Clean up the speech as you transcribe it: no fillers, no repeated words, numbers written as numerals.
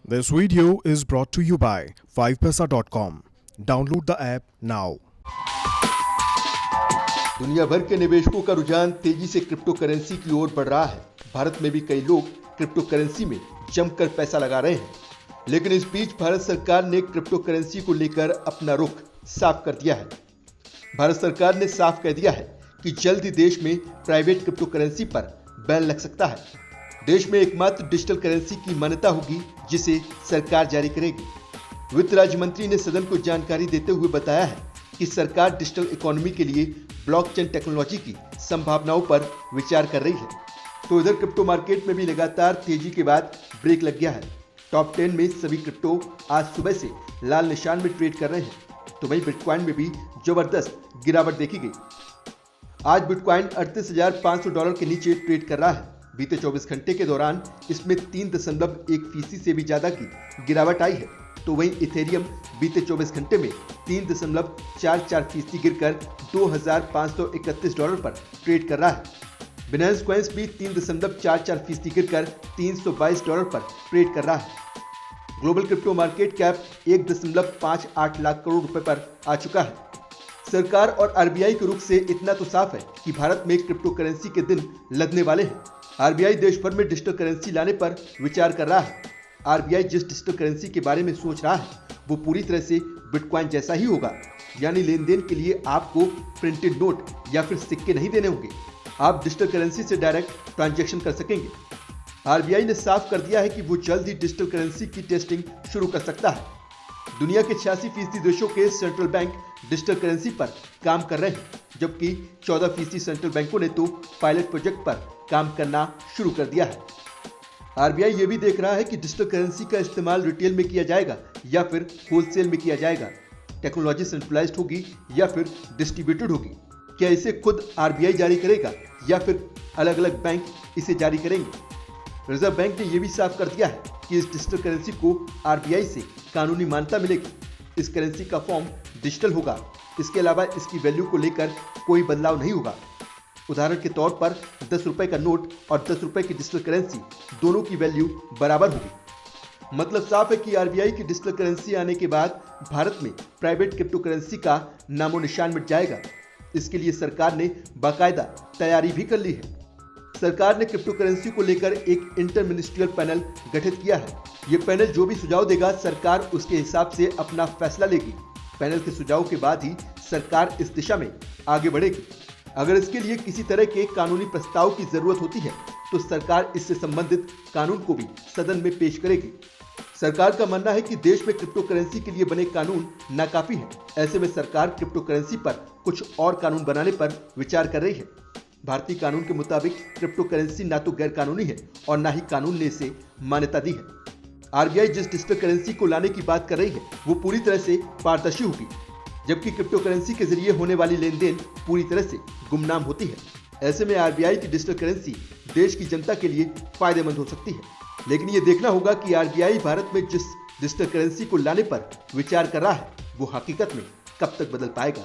This video is brought to you by 5paisa.com. Download the app now. दुनिया भर के निवेशकों का रुझान तेजी से क्रिप्टो करेंसी की ओर बढ़ रहा है। भारत में भी कई लोग क्रिप्टो करेंसी में जमकर पैसा लगा रहे हैं, लेकिन इस बीच भारत सरकार ने क्रिप्टो करेंसी को लेकर अपना रुख साफ कर दिया है। भारत सरकार ने साफ कह दिया है कि जल्द ही देश में प्राइवेट क्रिप्टो करेंसी पर बैन लग सकता है। देश में एकमात्र डिजिटल करेंसी की मान्यता होगी जिसे सरकार जारी करेगी। वित्त राज्य मंत्री ने सदन को जानकारी देते हुए बताया है कि सरकार डिजिटल इकोनॉमी के लिए ब्लॉकचेन टेक्नोलॉजी की संभावनाओं पर विचार कर रही है। तो इधर क्रिप्टो मार्केट में भी लगातार तेजी के बाद ब्रेक लग गया है। टॉप 10 में सभी क्रिप्टो आज सुबह से लाल निशान में ट्रेड कर रहे हैं। तो वहीं बिटकॉइन में भी जबरदस्त गिरावट देखी गई। आज बिटकॉइन $38,500 के नीचे ट्रेड कर रहा है। बीते 24 घंटे के दौरान इसमें 3.1% से भी ज्यादा की गिरावट आई है। तो वहीं इथेरियम बीते 24 घंटे में 3.44% गिरकर $2,531 पर ट्रेड कर रहा है। बिनेंस कॉइन्स भी 3.44% गिरकर $322 पर ट्रेड कर रहा है। Global crypto market cap 1.58 lakh crore रुपए पर आ चुका है। सरकार और आरबीआई के रुख से इतना तो साफ है कि भारत में क्रिप्टो करेंसी के दिन लगने वाले हैं। आरबीआई देश भर में डिजिटल करेंसी लाने पर विचार कर रहा है। आरबीआई जिस डिजिटल करेंसी के बारे में सोच रहा है वो पूरी तरह से बिटकॉइन जैसा ही होगा, यानी लेन देन के लिए आपको प्रिंटेड नोट या फिर सिक्के नहीं देने होंगे। आप डिजिटल करेंसी से डायरेक्ट ट्रांजैक्शन कर सकेंगे। आरबीआई ने साफ कर दिया है कि वो जल्द ही डिजिटल करेंसी की टेस्टिंग शुरू कर सकता है। दुनिया के 86% देशों के सेंट्रल बैंक डिजिटल करेंसी पर काम कर रहे हैं, जबकि 14% सेंट्रल बैंकों ने तो पायलट प्रोजेक्ट पर काम करना शुरू कर दिया है। आरबीआई ये भी देख रहा है कि डिजिटल करेंसी का इस्तेमाल रिटेल में किया जाएगा या फिर होलसेल में किया जाएगा। टेक्नोलॉजी सेंट्रलाइज्ड होगी या फिर डिस्ट्रीब्यूटेड होगी। क्या इसे खुद आरबीआई जारी करेगा या फिर अलग अलग बैंक इसे जारी करेंगे? रिजर्व बैंक ने यह भी साफ कर दिया है कि इस डिजिटल करेंसी को आरबीआई से कानूनी मान्यता मिलेगी। इस करेंसी का फॉर्म डिजिटल होगा। इसके अलावा इसकी वैल्यू को लेकर कोई बदलाव नहीं होगा। उदाहरण के तौर पर 10 रुपए का नोट और 10 रुपए की डिजिटल करेंसी दोनों की वैल्यू बराबर होगी। मतलब साफ है कि आरबीआई की डिजिटल करेंसी आने के बाद भारत में प्राइवेट क्रिप्टो करेंसी का नामो निशान मिट जाएगा। इसके लिए सरकार ने बाकायदा तैयारी भी कर ली है। सरकार ने क्रिप्टो करेंसी को लेकर एक इंटर मिनिस्ट्रियल पैनल गठित किया है। ये पैनल जो भी सुझाव देगा सरकार उसके हिसाब से अपना फैसला लेगी। पैनल के सुझाव के बाद ही सरकार इस दिशा में आगे बढ़ेगी। अगर इसके लिए किसी तरह के कानूनी प्रस्ताव की जरूरत होती है तो सरकार इससे संबंधित कानून को भी सदन में पेश करेगी। सरकार का मानना है कि देश में क्रिप्टो करेंसी के लिए बने कानून नाकाफी है। ऐसे में सरकार क्रिप्टो करेंसी पर कुछ और कानून बनाने पर विचार कर रही है। भारतीय कानून के मुताबिक क्रिप्टो करेंसी ना तो गैर कानूनी है और ना ही कानून ने इसे मान्यता दी है। आरबीआई जिस डिजिटल करेंसी को लाने की बात कर रही है वो पूरी तरह से पारदर्शी होगी, जबकि क्रिप्टो करेंसी के जरिए होने वाली लेन देन पूरी तरह से गुमनाम होती है। ऐसे में आरबीआई की डिजिटल करेंसी देश की जनता के लिए फायदेमंद हो सकती है। लेकिन ये देखना होगा कि आरबीआई भारत में जिस डिजिटल करेंसी को लाने पर विचार कर रहा है वो हकीकत में कब तक बदल पाएगा।